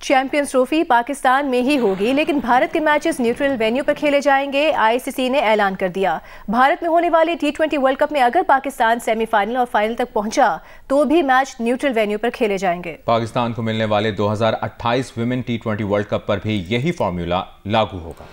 Champions trophy Pakistan میں ہی ہوگی، لیکن بھارت کے میچز نیوٹرل وینیو پر کھیلے جائیں گے۔ آئی سی سی نے اعلان کر دیا بھارت میں ہونے والے T20 ورلڈ کپ میں اگر پاکستان سیمی فائنل اور فائنل تک پہنچا تو بھی میچ نیوٹرل وینیو پر کھیلے جائیں گے۔ پاکستان کو ملنے والے 2028 ویمن T20 ورلڈ کپ پر بھی یہی فارمولا لاگو ہوگا۔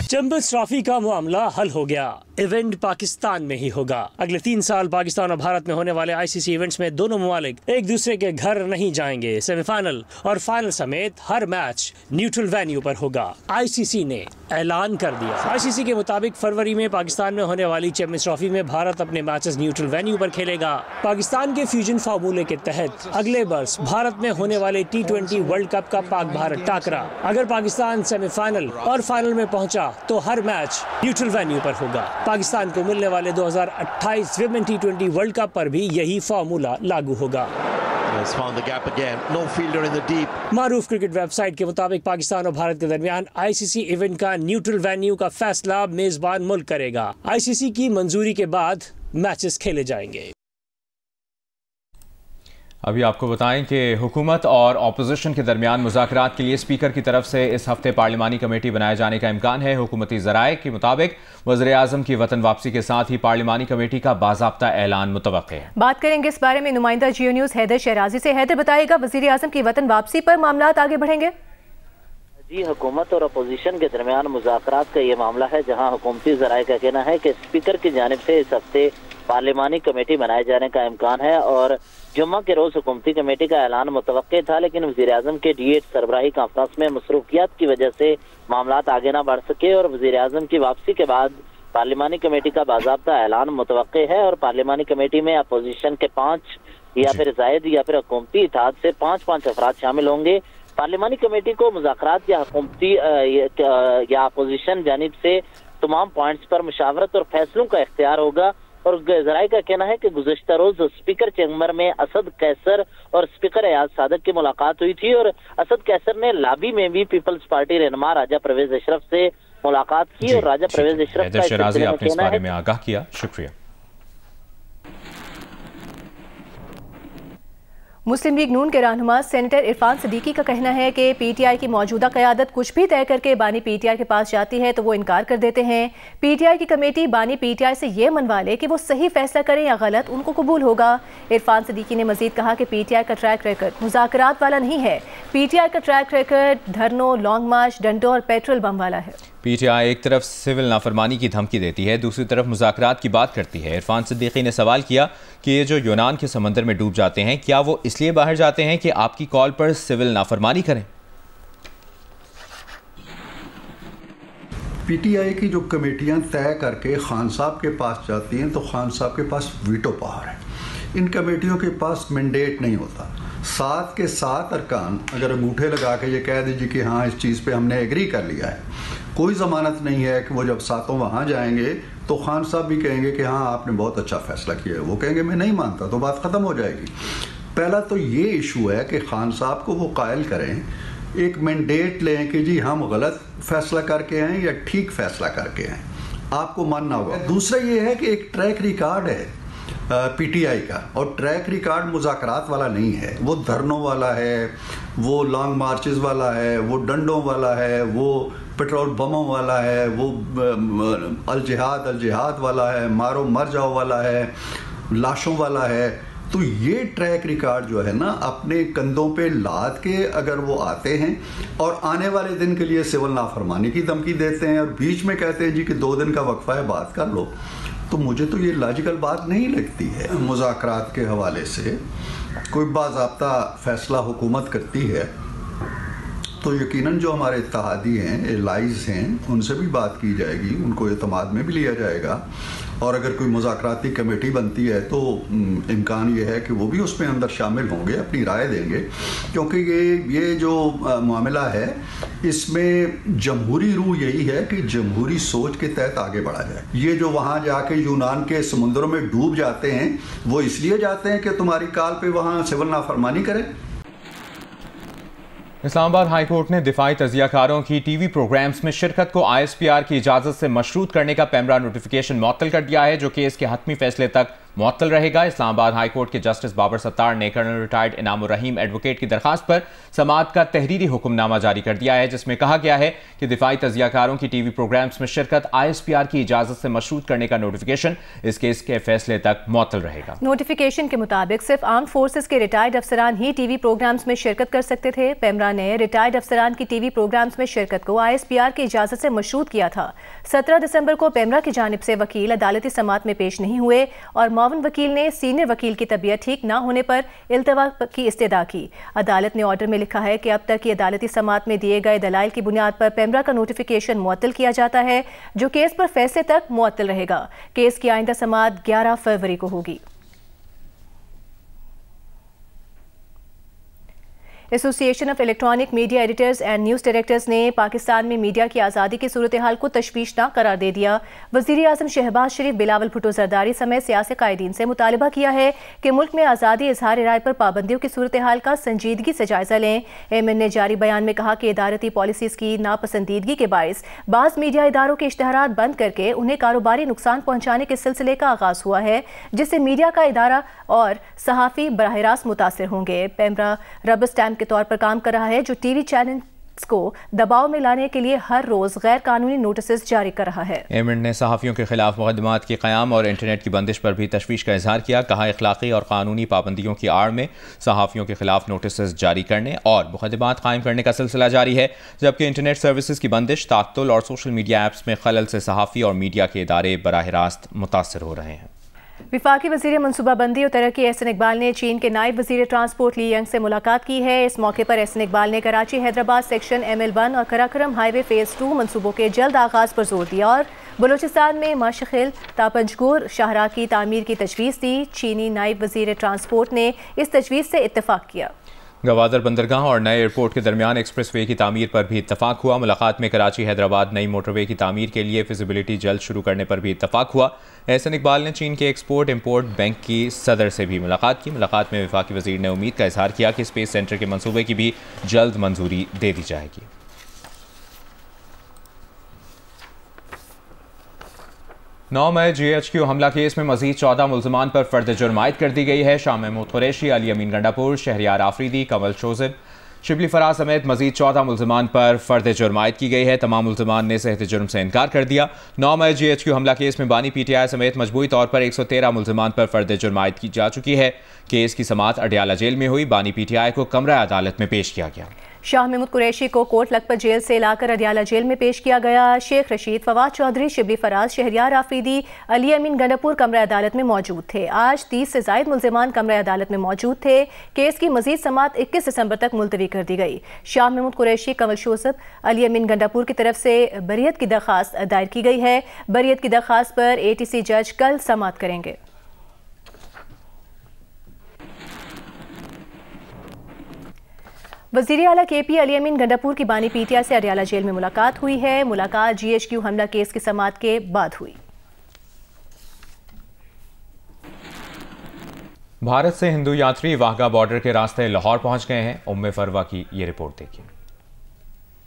چیمپئنز ٹرافی کا معاملہ حل ہو گیا، ایونٹ پاکستان میں ہی ہوگا۔ اگلے 3 سال پاکستان اور بھارت میں ہونے والے آئی سی سی ایونٹس میں دونوں ممالک ایک دوسرے کے گھر نہیں جائیں گے۔ سیمی فائنل اور فائنل سمیت ہر میچ نیوٹرل وینیو پر ہوگا، آئی سی سی نے اعلان کر دیا۔ آئی سی سی کے مطابق فروری میں پاکستان میں ہونے والی چیمپئنز ٹرافی میں بھارت اپنے میچز نیوٹرل وینیو پر کھیلے گا۔ پاکستان کے فیوژن فارمولے کے تحت اگلے برس بھارت میں ہونے والے T20 ورلڈ کپ کا پاک بھارت ٹاکرا اگر پاکستان سیمی فائنل اور فائنل میں پہنچا تو ہر میچ نیوٹرل وینیو پر ہوگا۔ پاکستان کو ملنے والے 2028 ویمن T20 ورلڈ کپ پر بھی یہی فارمولا لاگو ہوگا۔ معروف کرکٹ ویب سائٹ کے مطابق پاکستان اور بھارت کے درمیان آئی سی سی ایونٹ کا نیوٹرل وینیو کا فیصلہ میزبان ملک کرے گا۔ آئی سی سی کی منظوری کے بعد میچز کھیلے جائیں گے۔ ابھی آپ کو بتائیں کہ حکومت اور اپوزیشن کے درمیان مذاکرات کے لیے اسپیکر کی طرف سے اس ہفتے پارلیمانی کمیٹی بنائے جانے کا امکان ہے۔ حکومتی ذرائع کے مطابق وزیر اعظم کی وطن واپسی کے ساتھ ہی پارلیمانی کمیٹی کا باضابطہ اعلان متوقع ہے۔ بات کریں گے اس بارے میں نمائندہ جیو نیوز حیدر شہرازی سے۔ حیدر، بتائے گا وزیر اعظم کی وطن واپسی پر معاملات آگے بڑھیں گے؟ جی، حکومت اور اپوزیشن کے درمیان مذاکرات کا یہ معاملہ ہے، جہاں حکومتی ذرائع کا کہنا ہے کہ اسپیکر کی جانب سے اس ہفتے پارلیمانی کمیٹی بنائے جانے کا امکان ہے اور جمعہ کے روز حکومتی کمیٹی کا اعلان متوقع تھا، لیکن وزیر اعظم کے D8 سربراہی کانفرنس میں مصروفیات کی وجہ سے معاملات آگے نہ بڑھ سکے اور وزیر اعظم کی واپسی کے بعد پارلیمانی کمیٹی کا باضابطہ اعلان متوقع ہے اور پارلیمانی کمیٹی میں اپوزیشن کے 5 یا پھر زائد یا پھر حکومتی اتحاد سے 5 افراد شامل ہوں گے۔ پارلیمانی کمیٹی کو مذاکرات یا حکومتی یا اپوزیشن جانب سے تمام پوائنٹس پر مشاورت اور فیصلوں کا اختیار ہوگا اور ذرائع کا کہنا ہے کہ گزشتہ روز اسپیکر چیمبر میں اسد قیصر اور اسپیکر ایاز صادق کی ملاقات ہوئی تھی اور اسد قیصر نے لابی میں بھی پیپلز پارٹی رہنما راجہ پرویز اشرف سے ملاقات کی اور راجہ پرویز اشرف کا شہرازی آپ نے اس بارے میں آگاہ کیا، شکریہ۔ مسلم لیگ نون کے رہنما سینیٹر عرفان صدیقی کا کہنا ہے کہ پی ٹی آئی کی موجودہ قیادت کچھ بھی طے کر کے بانی پی ٹی آئی کے پاس جاتی ہے تو وہ انکار کر دیتے ہیں۔ پی ٹی آئی کی کمیٹی بانی پی ٹی آئی سے یہ منوا لے کہ وہ صحیح فیصلہ کریں یا غلط، ان کو قبول ہوگا۔ عرفان صدیقی نے مزید کہا کہ پی ٹی آئی کا ٹریک ریکارڈ مذاکرات والا نہیں ہے، پی ٹی آئی کا ٹریک ریکارڈ دھرنوں، لانگ مارچ، ڈنڈوں اور پیٹرول بم والا ہے۔ پی ٹی آئی ایک طرف سول نافرمانی کی دھمکی دیتی ہے، دوسری طرف مذاکرات کی بات کرتی ہے۔ عرفان صدیقی نے سوال کیا کہ یہ جو یونان کے سمندر میں ڈوب جاتے ہیں، کیا وہ اس لیے باہر جاتے ہیں کہ آپ کی کال پر سول نافرمانی کریں؟ پی ٹی آئی کی جو کمیٹیاں طے کر کے خان صاحب کے پاس جاتی ہیں تو خان صاحب کے پاس ویٹو پاور ہے۔ ان کمیٹیوں کے پاس مینڈیٹ نہیں ہوتا۔ 7 کے 7 ارکان اگر انگوٹھے لگا کے یہ کہہ دیجیے کہ ہاں اس چیز پہ ہم نے ایگری کر لیا ہے، کوئی ضمانت نہیں ہے کہ وہ جب 7 وہاں جائیں گے تو خان صاحب بھی کہیں گے کہ ہاں آپ نے بہت اچھا فیصلہ کیا ہے، وہ کہیں گے میں نہیں مانتا، تو بات ختم ہو جائے گی۔ پہلا تو یہ ایشو ہے کہ خان صاحب کو وہ قائل کریں، ایک مینڈیٹ لیں کہ جی ہم غلط فیصلہ کر کے آئیں یا ٹھیک فیصلہ کر کے آئیں، آپ کو ماننا ہوگا۔ دوسرا یہ ہے کہ ایک ٹریک ریکارڈ ہے پی ٹی آئی کا، اور ٹریک ریکارڈ مذاکرات والا نہیں ہے، وہ دھرنوں والا ہے، وہ لانگ مارچز والا ہے، وہ ڈنڈوں والا ہے، وہ پیٹرول بموں والا ہے، وہ الجہاد والا ہے، مارو مر جاؤ والا ہے، لاشوں والا ہے۔ تو یہ ٹریک ریکارڈ جو ہے نا اپنے کندھوں پہ لاد کے اگر وہ آتے ہیں اور آنے والے دن کے لیے سول نافرمانی کی دھمکی دیتے ہیں اور بیچ میں کہتے ہیں جی کہ 2 دن کا وقفہ ہے بات کر لو، تو مجھے تو یہ لاجیکل بات نہیں لگتی ہے۔ مذاکرات کے حوالے سے کوئی باضابطہ فیصلہ حکومت کرتی ہے تو یقیناً جو ہمارے اتحادی ہیں، الائز ہیں، ان سے بھی بات کی جائے گی، ان کو اعتماد میں بھی لیا جائے گا، اور اگر کوئی مذاکراتی کمیٹی بنتی ہے تو امکان یہ ہے کہ وہ بھی اس میں اندر شامل ہوں گے، اپنی رائے دیں گے، کیونکہ یہ جو معاملہ ہے اس میں جمہوری روح یہی ہے کہ جمہوری سوچ کے تحت آگے بڑھا جائے۔ یہ جو وہاں جا کے یونان کے سمندروں میں ڈوب جاتے ہیں وہ اس لیے جاتے ہیں کہ تمہاری کال پہ وہاں سول نافرمانی کریں۔ اسلام آباد ہائی کورٹ نے دفاعی تجزیہ کاروں کی ٹی وی پروگرامز میں شرکت کو آئی ایس پی آر کی اجازت سے مشروط کرنے کا پیمرا نوٹیفیکیشن معطل کر دیا ہے، جو کیس کے حتمی فیصلے تک معطل رہے گا۔ اسلام آباد ہائی کورٹ کے جسٹس بابر ستار نے کرنل ریٹائرڈ انعام الرحیم ایڈوکیٹ کی درخواست پر سماعت کا تحریری حکم نامہ جاری کر دیا ہے، جس میں کہا گیا ہے کہ دفاعی تجزیہ کاروں کی ٹی وی پروگرامز میں شرکت ISPR کی اجازت سے مشروط کرنے کا نوٹیفیکیشن اس کیس کے فیصلے تک معطل رہے گا۔ نوٹیفیکیشن کے مطابق صرف آرمڈ فورسز کے ریٹائرڈ افسران ہی ٹی وی پروگرامز میں شرکت کر سکتے تھے۔ پیمرا نے ریٹائرڈ افسران کی ٹی وی پروگرامز میں شرکت کو ISPR کی اجازت سے مشروط کیا تھا۔ 17 دسمبر کو پیمرا کی جانب سے وکیل عدالتی سماعت میں پیش نہیں ہوئے اور معاون وکیل نے سینئر وکیل کی طبیعت ٹھیک نہ ہونے پر التوا کی استدعا کی۔ عدالت نے آرڈر میں لکھا ہے کہ اب تک کی عدالتی سماعت میں دیے گئے دلائل کی بنیاد پر پیمرا کا نوٹیفیکیشن معطل کیا جاتا ہے، جو کیس پر فیصلے تک معطل رہے گا۔ کیس کی آئندہ سماعت 11 فروری کو ہوگی۔ ایسوسی ایشن of electronic media editors and news directors نے پاکستان میں میڈیا کی آزادی کی صورتحال کو تشویشناک قرار دے دیا۔ وزیر اعظم شہباز شریف، بلاول بھٹو زرداری سمیت سیاسی قائدین سے مطالبہ کیا ہے کہ ملک میں آزادی اظہار رائے پر پابندیوں کی صورتحال کا سنجیدگی سے جائزہ لیں۔ ایمن نے جاری بیان میں کہا کہ ادارتی پالیسیز کی ناپسندیدگی کے باعث بعض میڈیا اداروں کے اشتہارات بند کر کے انہیں کاروباری نقصان پہنچانے کے سلسلے کا آغاز ہوا ہے، جس سے میڈیا کا ادارہ اور صحافی براہ راست متاثر ہوں گے۔ پیمرا ربر اسٹیمپ کے طور پر کام کر رہا ہے، جو ٹی وی چینلز کو دباؤ میں لانے کے لیے ہر روز غیر قانونی نوٹسز جاری کر رہا ہے۔ ایمن نے صحافیوں کے خلاف مقدمات کے قیام اور انٹرنیٹ کی بندش پر بھی تشویش کا اظہار کیا۔ کہا اخلاقی اور قانونی پابندیوں کی آڑ میں صحافیوں کے خلاف نوٹسز جاری کرنے اور مقدمات قائم کرنے کا سلسلہ جاری ہے، جبکہ انٹرنیٹ سروسز کی بندش، تعطل اور سوشل میڈیا ایپس میں خلل سے صحافی اور میڈیا کے ادارے براہ راست متاثر ہو رہے ہیں۔ وفاقی وزیر منصوبہ بندی اور ترقی احسن اقبال نے چین کے نائب وزیر ٹرانسپورٹ لی ینگ سے ملاقات کی ہے۔ اس موقع پر احسن اقبال نے کراچی حیدرآباد سیکشن ML1 اور کراکرم ہائی وے فیز 2 منصوبوں کے جلد آغاز پر زور دیا اور بلوچستان میں ماشخیل تا پنجگور شاہراہ کی تعمیر کی تجویز دی۔ چینی نائب وزیر ٹرانسپورٹ نے اس تجویز سے اتفاق کیا۔ گوادر بندرگاہ اور نئے ایئرپورٹ کے درمیان ایکسپریس وے کی تعمیر پر بھی اتفاق ہوا۔ ملاقات میں کراچی حیدرآباد نئی موٹر وے کی تعمیر کے لیے فیزیبلٹی جلد شروع کرنے پر بھی اتفاق ہوا۔ احسن اقبال نے چین کے ایکسپورٹ امپورٹ بینک کی صدر سے بھی ملاقات کی۔ ملاقات میں وفاقی وزیر نے امید کا اظہار کیا کہ اسپیس سینٹر کے منصوبے کی بھی جلد منظوری دے دی جائے گی۔ 9 مئی GHQ حملہ کیس میں مزید 14 ملزمان پر فرد جرم عائد کر دی گئی ہے۔ شاہ محمود قریشی، علی امین گنڈاپور، شہریار آفریدی، کنول شوزب، شبلی فراز سمیت مزید 14 ملزمان پر فرد جرم عائد کی گئی ہے۔ تمام ملزمان نے صحت جرم سے انکار کر دیا۔ 9 مئی GHQ حملہ کیس میں بانی PTI سمیت مجموعی طور پر 113 ملزمان پر فرد جرم عائد کی جا چکی ہے۔ کیس کی سماعت اڈیالہ جیل میں ہوئی۔ بانی PTI کو کمرہ عدالت میں پیش کیا گیا۔ شاہ محمود قریشی کو کوٹ لکھپت جیل سے لا کر اڈیالہ جیل میں پیش کیا گیا۔ شیخ رشید، فواد چودھری، شبلی فراز، شہریار آفریدی، علی امین گنڈاپور کمرہ عدالت میں موجود تھے۔ آج 30 سے زائد ملزمان کمرہ عدالت میں موجود تھے۔ کیس کی مزید سماعت 21 دسمبر تک ملتوی کر دی گئی۔ شاہ محمود قریشی، کنول شوزب، علی امین گنڈاپور کی طرف سے بریت کی درخواست دائر کی گئی ہے۔ بریت کی درخواست پر ATC جج کل سماعت کریں گے۔ وزیر اعلیٰ KP علی امین گنڈاپور کی بانی PTI سے اڈیالہ جیل میں ملاقات ہوئی ہے۔ ملاقات GHQ حملہ کیس کی سماعت کے بعد ہوئی۔ بھارت سے ہندو یاتری واہگہ بارڈر کے راستے لاہور پہنچ گئے ہیں۔ ام فروہ کی یہ رپورٹ دیکھیں۔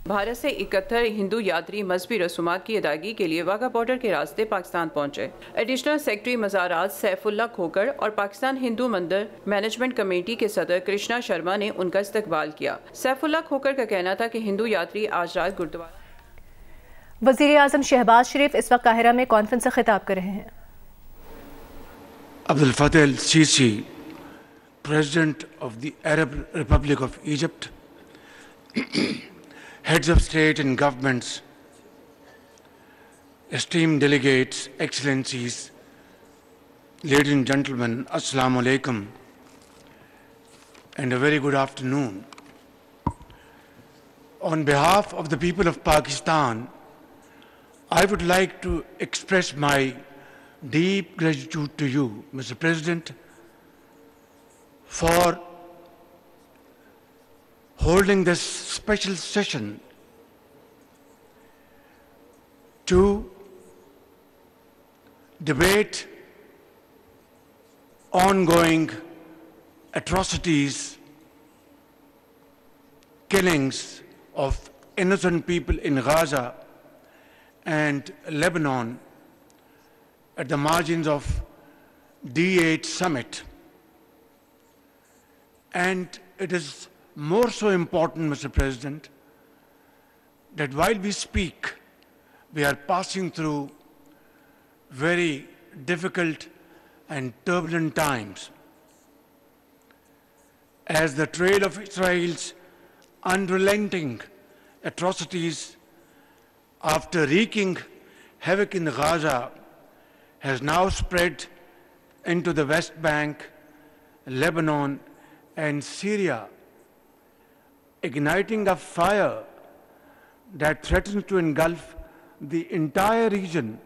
بھارت سے 71 ہندو یاتری مذہبی رسومات کی ادائیگی کے لیے واہگہ بارڈر کے راستے پاکستان پہنچے۔ ایڈیشنل سیکرٹری مزارات سیف اللہ کھوکر اور پاکستان ہندو مندر مینجمنٹ کمیٹی کے صدر کرشنا شرما نے ان کا استقبال کیا۔ سیف اللہ کھوکر کا کہنا تھا کہ ہندو یاتری آج رات گردوارہ۔ وزیر اعظم شہباز شریف اس وقت قاہرہ میں کانفرنس سے خطاب کر رہے ہیں۔ عبد الفتاح el-Sisi, President of the Arab Republic of Egypt, heads of state and governments, esteemed delegates, excellencies, ladies and gentlemen, assalamu alaikum, and a very good afternoon. On behalf of the people of Pakistan, I would like to express my deep gratitude to you, Mr. President, for holding this special session to debate ongoing atrocities, killings of innocent people in Gaza and Lebanon at the margins of D8 summit. And it is more so important, Mr. President, that while we speak, we are passing through very difficult and turbulent times. As the trail of Israel's unrelenting atrocities after wreaking havoc in Gaza has now spread into the West Bank, Lebanon, and Syria, igniting a fire that threatens to engulf the entire region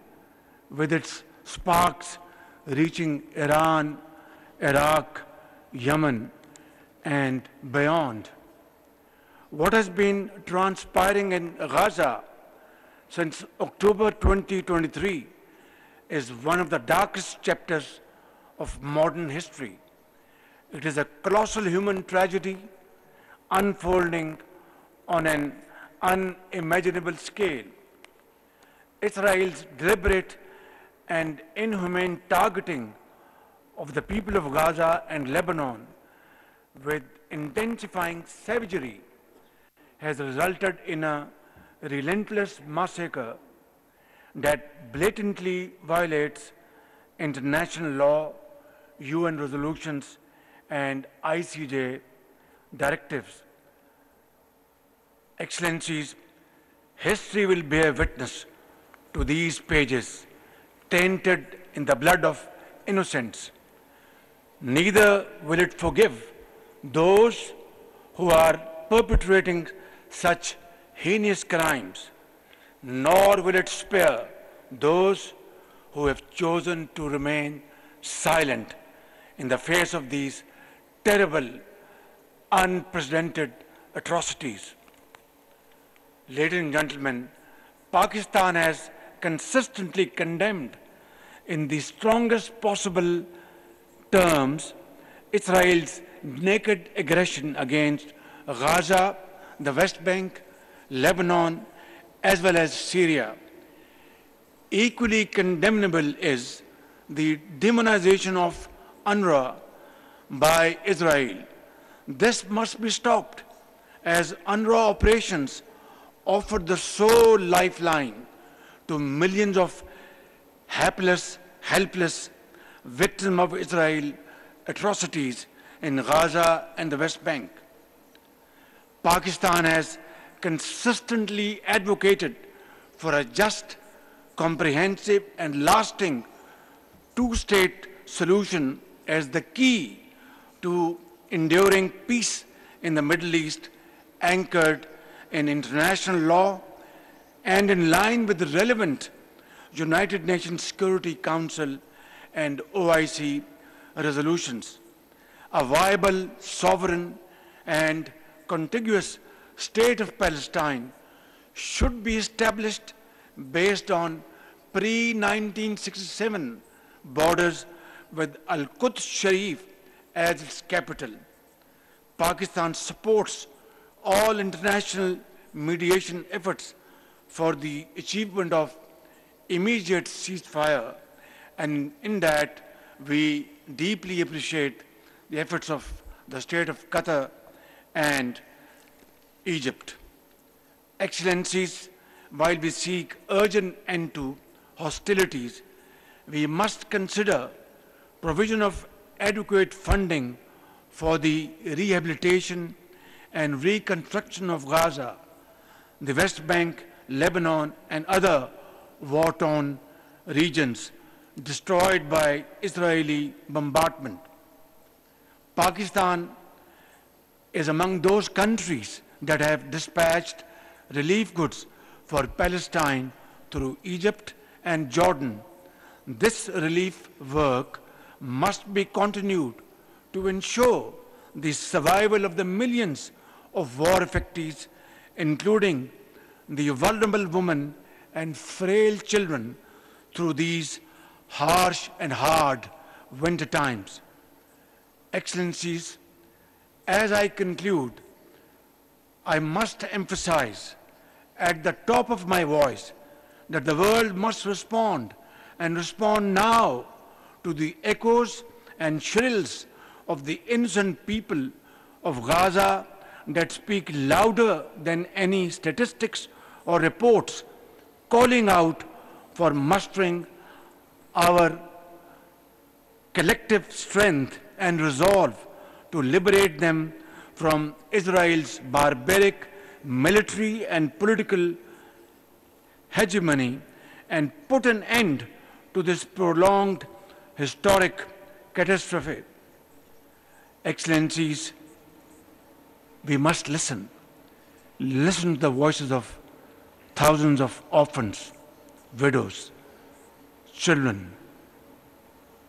with its sparks reaching Iran, Iraq, Yemen, and beyond. What has been transpiring in Gaza since October 2023 is one of the darkest chapters of modern history. It is a colossal human tragedy unfolding on an unimaginable scale. Israel's deliberate and inhumane targeting of the people of Gaza and Lebanon with intensifying savagery has resulted in a relentless massacre that blatantly violates international law, UN resolutions, and ICJ directives. Excellencies, history will bear witness to these pages tainted in the blood of innocents. Neither will it forgive those who are perpetrating such heinous crimes, nor will it spare those who have chosen to remain silent in the face of these terrible, unprecedented atrocities. Ladies and gentlemen, Pakistan has consistently condemned in the strongest possible terms Israel's naked aggression against Gaza, the West Bank, Lebanon, as well as Syria. Equally condemnable is the demonization of UNRWA by Israel. This must be stopped, as UNRWA operations offer the sole lifeline to millions of helpless victims of Israel atrocities in Gaza and the West Bank. Pakistan has consistently advocated for a just, comprehensive, and lasting two-state solution as the key to enduring peace in the Middle East, anchored in international law and in line with the relevant United Nations Security Council and OIC resolutions. A viable, sovereign, and contiguous state of Palestine should be established based on pre-1967 borders with Al-Quds Sharif as its capital. Pakistan supports all international mediation efforts for the achievement of immediate ceasefire, and in that we deeply appreciate the efforts of the state of Qatar and Egypt. Excellencies, while we seek urgent end to hostilities, we must consider provision of adequate funding for the rehabilitation and reconstruction of Gaza, the West Bank, Lebanon, and other war-torn regions destroyed by Israeli bombardment. Pakistan is among those countries that have dispatched relief goods for Palestine through Egypt and Jordan. This relief work must be continued to ensure the survival of the millions of war affectees, including the vulnerable women and frail children, through these harsh and hard winter times. Excellencies, as I conclude, I must emphasize at the top of my voice that the world must respond, and respond now, to the echoes and shrills of the innocent people of Gaza that speak louder than any statistics or reports, calling out for mustering our collective strength and resolve to liberate them from Israel's barbaric military and political hegemony and put an end to this prolonged historic catastrophe. Excellencies, we must listen. Listen to the voices of thousands of orphans, widows, children,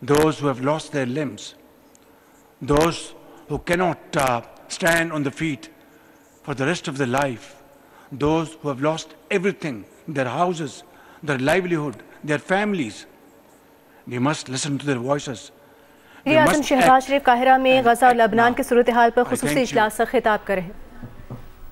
those who have lost their limbs, those who cannot stand on the feet for the rest of their life, those who have lost everything, their houses, their livelihood, their families. We must listen to their voices. वज़ीर-ए-आज़म शहबाज शरीफ Cairo में गजा और लबनान की सूरत हाल पर खुसूसी इजलास से खिताब करें।